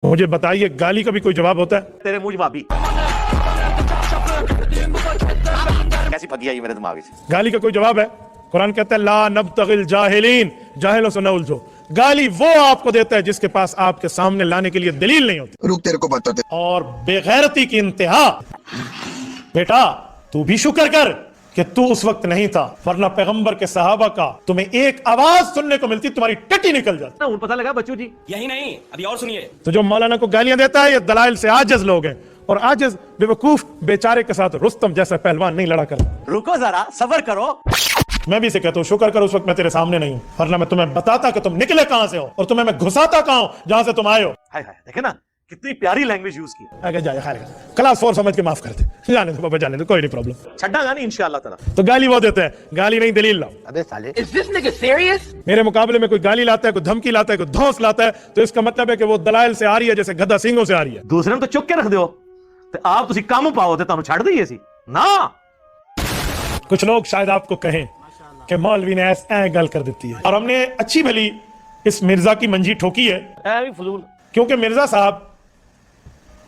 मुझे बताइए, गाली का भी कोई जवाब होता है? तेरे मुंह जवाबी कैसी फगी आई मेरे दिमाग से। गाली का कोई जवाब है? कुरान कहता है ला नब्तगिल जाहिलीन, जाहिलों से न उलझो। गाली वो आपको देता है जिसके पास आपके सामने लाने के लिए दलील नहीं होती। रुक तेरे को बताते। और बेगैरती की इंतहा। बेटा तू भी शुक्र कर कि तू उस वक्त नहीं था, वरना पैगंबर के सहाबा का तुम्हें एक आवाज सुनने को मिलती, तुम्हारी टट्टी निकल जाती। उन पता लगा बच्चू जी। यही नहीं, अभी और सुनिए। तो जो मौलाना को गालियां देता है ये दलाइल से आजिज लोग हैं, और आजिज बेवकूफ बेचारे के साथ रुस्तम जैसा पहलवान नहीं लड़ा करता। रुको जरा, सबर करो। मैं भी इसे कहता हूँ शुक्र करो उस वक्त मैं तेरे सामने नहीं हूँ, वरना मैं तुम्हें बताता कि तुम निकले कहां से हो और तुम्हें मैं घुसाता कहां हूं जहां से तुम आए हो। हाय हाय, देखे ना कितनी प्यारी लैंग्वेज यूज की। आगे जाए खाएगा, क्लास 4 समझ के माफ कर दे, जाने दो बाबा, जाने दो, कोई नहीं प्रॉब्लम। छड्डा गानी इंशाअल्लाह ताला। तो गाली वो देते हैं, गाली नहीं दलील लाओ। अबे साले, Is this nigga serious? मेरे मुकाबले में कोई गाली लाता है, कोई धमकी लाता है, कोई धौंस लाता है, तो इसका मतलब है कि वो दलाइल से आ रही है जैसे गधा सिंगों से आ रही है। दूसरे ने तो चुप के रख दो ते आप तुसी काम पाओ ते तानू छड़ दईए सी ना। कुछ लोग शायद आपको कहें कि मौलवी ने ऐसे गल कर देती है, और हमने अच्छी भली इस मिर्जा की मंजी ठोकी है, ऐ भी फजूल। क्योंकि मिर्जा साहब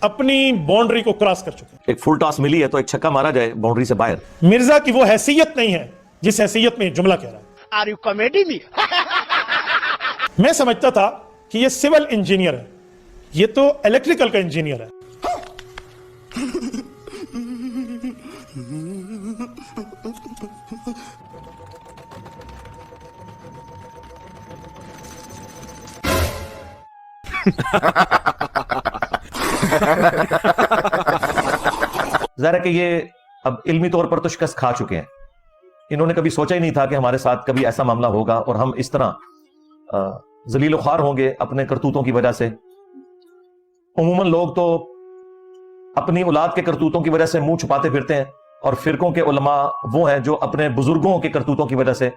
अपनी बाउंड्री को क्रॉस कर चुके हैं। एक फुल टॉस मिली है तो एक छक्का मारा जाए बाउंड्री से बाहर। मिर्जा की वो हैसियत नहीं है जिस हैसियत में ये जुमला कह रहा है। Are you comedy me? मैं समझता था कि ये सिविल इंजीनियर है, ये तो इलेक्ट्रिकल का इंजीनियर है। ज़ाहिर है कि ये अब इल्मी तौर पर तो शिकस्त खा चुके हैं। इन्होंने कभी सोचा ही नहीं था कि हमारे साथ कभी ऐसा मामला होगा और हम इस तरह जलील ख्वार होंगे अपने करतूतों की वजह से। उमूमन लोग तो अपनी औलाद के करतूतों की वजह से मुंह छुपाते फिरते हैं, और फिरकों के उलमा वो हैं जो अपने बुजुर्गों के करतूतों की वजह से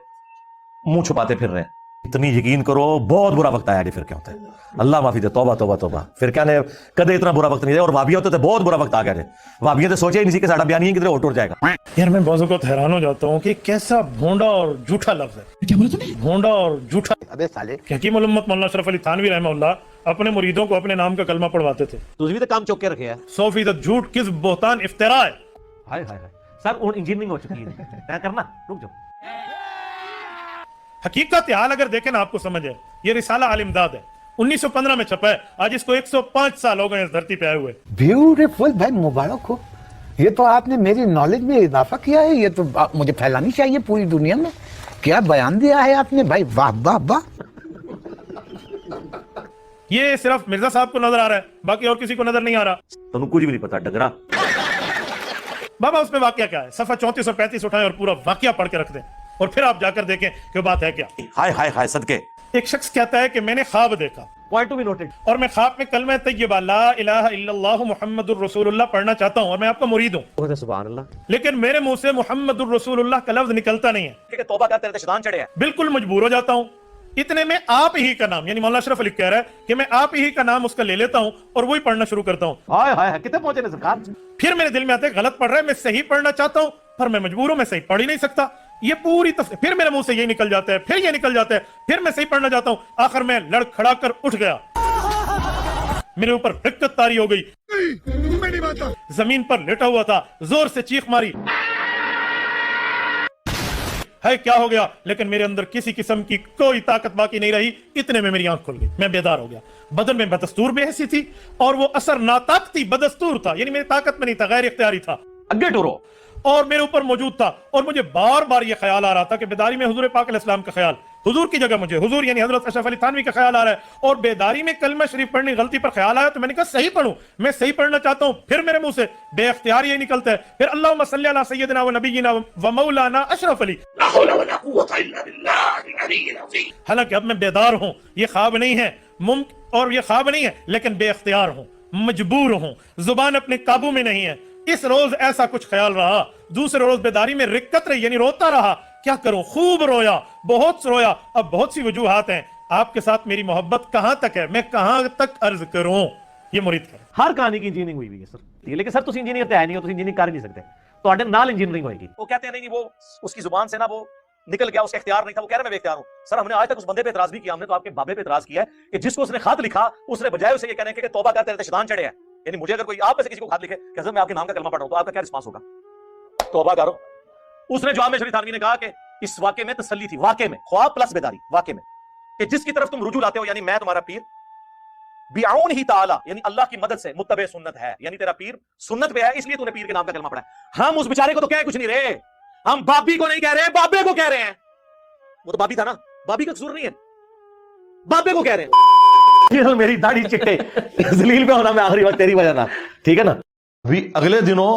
मुंह छुपाते फिर रहे हैं। इतनी यकीन करो बहुत बुरा वक्त आया जी फिर क्या होता है। अल्लाह माफी दे, तौबा तौबा तौबा। फिर क्या ने कदे इतना बुरा वक्त नहीं है, और वाबिया होते थे बहुत बुरा वक्त आ गया। वाबिया तो सोचे ही नहीं कि साड़ा बयान ही किधर उठ जाएगा। यार मैं बहुत को हैरान हो जाता हूँ कि कैसा भोंडा और झूठा लफ्ज है। क्या बोला तूने? भोंडा और झूठा। अबे साले, हकीम उम्मत मौलाना अशरफ अली थानवी रहमतुल्लाह अपने मुरीदों को अपने नाम का कलमा पढ़वाते थे। तुझे भी तो काम चौक के रखे है। 100% झूठ, किस्ब, बोहतान, इफ्तिरा है। हाय हाय हाय सर, और इंजीनियरिंग हो चुकी है। क्या करना, रुक जाओ। हकीकत हाल अगर देखें ना आपको समझ है। ये रिसाला अल इमदाद है, 1915 में छपा है। आज इसको 105 साल हो गए इस धरती पे आए हुए। ब्यूटीफुल भाई, मुबारक हो। ये तो आपने मेरी नॉलेज में इजाफा किया है। ये तो मुझे फैलानी चाहिए पूरी दुनिया में। क्या बयान दिया है आपने भाई, वाह वाह वाह। ये सिर्फ मिर्जा साहब को नजर आ रहा है, बाकी और किसी को नजर नहीं आ रहा। तुम कुछ भी नहीं पता डगरा। बाबा उसमें वाकया क्या है? सफा 34 और 35 उठाएं और पूरा वाकया पढ़ के रख दें, और फिर आप जाकर देखें कि बात है क्या। हाय हाय हाय सदके। एक शख्स कहता है कि मैंने ख्वाब देखा, पॉइंट टू बी नोटेड, और मैं ख्वाब में कलमा तय्यबा ला इलाहा इल्लल्लाह मुहम्मदुर रसूलुल्लाह पढ़ना चाहता हूं, और मैं आपका मुरीद हूं, सुभान अल्लाह, लेकिन मेरे मुंह से मुहम्मदुर रसूलुल्लाह का लफ्ज निकलता नहीं है। तौबा कर, तेरे शैतान चढ़े हैं। बिल्कुल मजबूर हो जाता हूं। इतने में आप ही का नाम, यानी मौलाना अशरफ अली कह रहा है कि मैं आप ही का नाम उसका ले लेता हूं और वही पढ़ना शुरू करता हूं। हाय हाय कितने पहुंचे सरकार। फिर मेरे दिल में आता है गलत पढ़ रहा है, मैं सही पढ़ना चाहता हूं, पर मैं मजबूर हूं, मैं सही पढ़ ही नहीं सकता। ये पूरी फिर मेरे मुंह से ये निकल जाता है, फिर ये निकल जाता है, फिर मैं सही पढ़ना चाहता हूं। आखिर में लड़खड़ा कर उठ गया, मेरे ऊपर हिक्कत तारी हो गई, जमीन पर लेटा हुआ था, जोर से चीख मारी, है क्या हो गया? लेकिन मेरे अंदर किसी किस्म की कोई ताकत बाकी नहीं रही। इतने में मेरी आंख खुल गई, मैं बेदार हो गया। बदन में बदस्तूर बेहसी थी, और वो असर नाताकती बदस्तूर था, यानी मेरी ताकत में नहीं था, गैर इख्तियारी था। अग्गे टूरो, और मेरे ऊपर मौजूद था, और मुझे बार बार ये ख्याल आ रहा था कि बेदारी में हुजूर पाक अलैहिस्सलाम का ख्याल, हुजूर की जगह मुझे हुजूर यानी हजरत अशरफ अली थानवी का ख्याल आ रहा है, और बेदारी में कलमा शरीफ पढ़ने गलती पर ख्याल आया, तो मैंने कहा सही पढ़ूं, मैं सही पढ़ना चाहता हूं। फिर मेरे मुंह से बेइख्तियार ये निकलता है, फिर अल्लाहुम्मा सल्ली अला सय्यदिना व नबिय्यिना व मौलाना अशरफ अली। हालांकि अब मैं बेदार हूं, ये ख्वाब नहीं है, और ये ख्वाब नहीं है, लेकिन बेइख्तियार हूं, मजबूर हूं, जुबान अपने काबू में नहीं है। इस रोज ऐसा कुछ ख्याल रहा, दूसरे रोज बेदारी में रिक्कत रही, यानी रोता रहा। क्या करूं, खूब रोया, बहुत रोया। अब बहुत सी वजूहात हैं, आपके साथ मेरी मोहब्बत कहां तक है, मैं कहां तक अर्ज करूं। ये मुरीद कर हर कहानी की इंजीनियरिंग हुई है सर, लेकिन सर तुम इंजीनियर तो है नहीं हो, तुम इंजीनियरिंग कर नहीं सकते, तो नाल इंजीनियरिंग होगी। वो कहते हैं नहीं वो उसकी जुबान से ना वो निकल गया, उसका इख्तियार नहीं था, वो कह रहा मैं बेख्तियार हूं। सर हमने आज तक उस बंदे पे एतराज भी किया, हमने तो आपके बाबे पे एतराज किया है कि जिसको उसने खत लिखा उसने बजाय उसे ये कहने के तौबा कर, तेरे पे शैतान चढ़े हैं। यानी मुझे अगर कोई आप में से किसी को खत लिखे कि हज़रत मैं आपके नाम का कलमा पढ़ रहा हूं, तो आपका क्या रिस्पांस होगा? तौबा करो। उसने जवाब में शरीफ थानवी ने कहा कि इस वाक़े में तसल्ली थी, वाक़े में ख्वाब प्लस बेदारी, वाक़े में कि जिसकी तरफ तुम रुजू लाते हो, यानी मैं तुम्हारा पीर, बिआउन ही ताला, यानी अल्लाह की मदद से मुत्तबे सुन्नत है, यानी तेरा पीर सुन्नत पे है, इसलिए तूने पीर के नाम का कलमा पढ़ा है। हम उस बेचारे को तो कह कुछ नहीं रहे, हम बाबी को नहीं कह रहे, बाबे को कह रहे हैं। वो तो बाबी था ना, बाबी का कसूर नहीं है, बाबे को कह रहे हैं। मेरी दाढ़ी चिट्टे जलील पे होना मैं आखिरी वक्त तेरी वजह ना, ठीक है ना। अभी अगले दिनों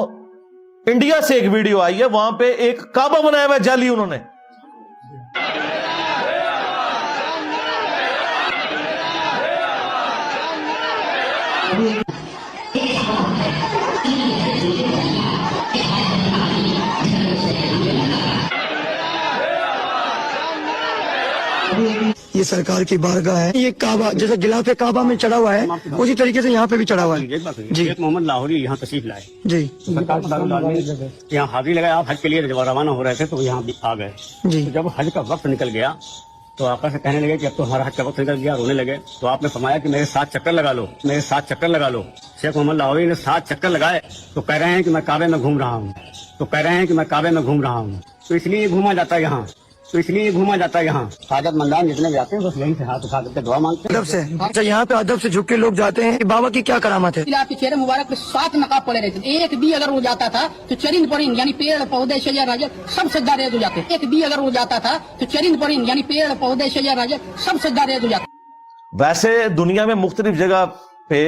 इंडिया से एक वीडियो आई है, वहां पे एक काबा बनाया हुआ है जाली उन्होंने। ये सरकार की बारगाह है। ये काबा जैसे गिलाफ काबा में चढ़ा हुआ है, उसी तरीके से यहाँ पे भी चढ़ा हुआ है। जी शेख मोहम्मद लाहौरी यहाँ तशरीफ लाए, जी सरकार को दारुल आलमी यहाँ हाजिरी लगाया। आप हज के लिए जब रवाना हो रहे थे तो यहाँ भी आ गए। जी तो जब हज का वक्त निकल गया तो आपस से कहने लगे कि अब तो हमारा हज का वक्त निकल गया, रोने लगे। तो आपने फरमाया कि मेरे 7 चक्कर लगा लो, मेरे 7 चक्कर लगा लो। शेख मोहम्मद लाहौरी ने 7 चक्कर लगाए तो कह रहे हैं कि मैं काबे में घूम रहा हूँ, तो कह रहे हैं कि मैं काबे में घूम रहा हूँ। तो इसलिए घूमा जाता है यहाँ, तो इसलिए घूमा जाता है यहाँ। हाजतमंदान जितने भी आते हैं बस यहीं से हाथ उठा करके दुआ मांगते हैं। अदब से, अच्छा यहाँ पे अदब से झुक के लोग जाते हैं। बाबा की क्या करामत है? आपके चेहरे मुबारक पे 7 नकाब पड़े रहते थे। एक भी अगर वो जाता था तो चरिंद परिंद यानी पेड़ पौधे शजर राजर सब सजदा रेज हो जाते। एक भी अगर वो जाता था तो चरिंद परिंद यानी पेड़ पौधे शजर राजर सब सजदा रेज हो जाते। वैसे दुनिया में मुख्तलिफ जगह पे